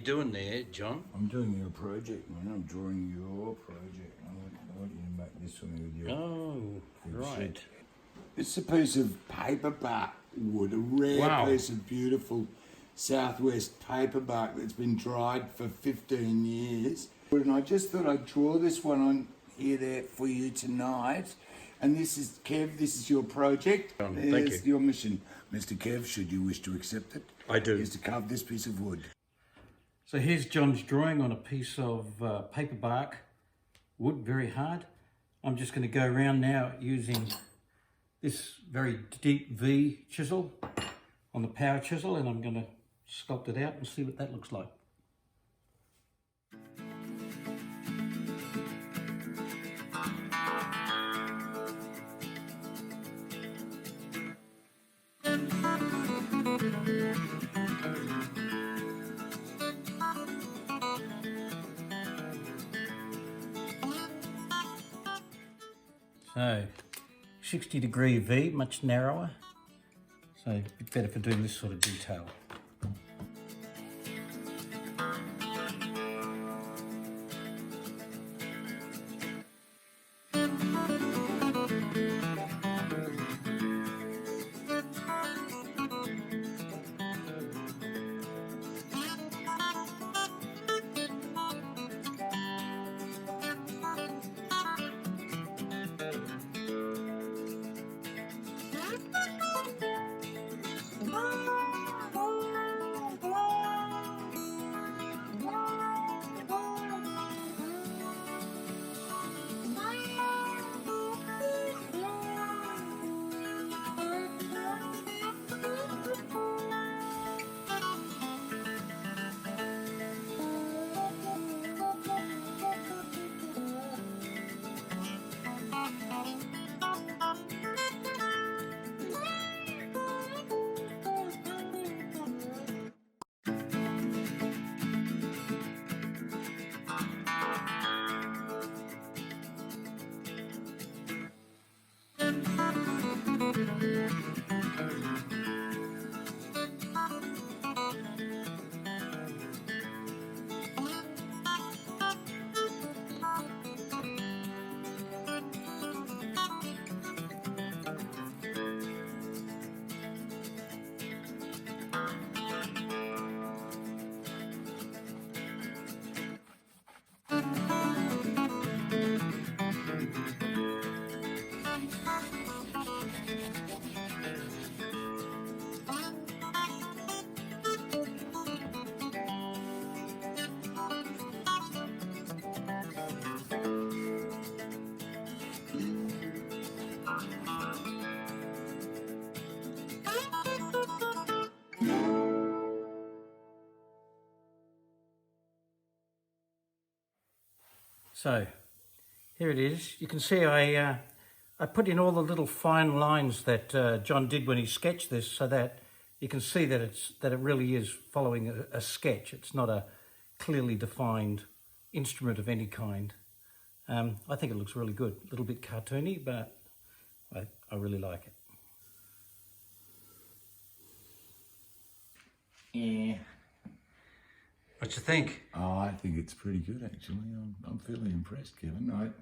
doing there, John? I'm doing your project, man. I'm drawing your project. I want you to make this for me with your... Oh, right. Shit. It's a piece of paperbark wood, a rare piece of beautiful southwest paperbark that's been dried for 15 years. And I just thought I'd draw this one on here there for you tonight. And this is, Kev, this is your project. Thank There's you. your mission. Mr. Kev, should you wish to accept it, I do. is to carve this piece of wood. So here's John's drawing on a piece of paperbark wood, very hard. I'm just going to go around now using this very deep V chisel on the power chisel, and I'm going to sculpt it out and see what that looks like. So 60-degree V, much narrower, so a bit better for doing this sort of detail. So here it is. You can see I put in all the little fine lines that John did when he sketched this, so that you can see that it really is following a sketch. It's not a clearly defined instrument of any kind. I think it looks really good. A little bit cartoony, but I really like it. Yeah. What you think? Oh, I think it's pretty good, actually. I'm fairly impressed, Kevin.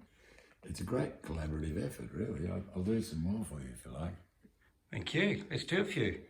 It's a great collaborative effort, really. I'll do some more for you if you like. Thank you. Let's do a few.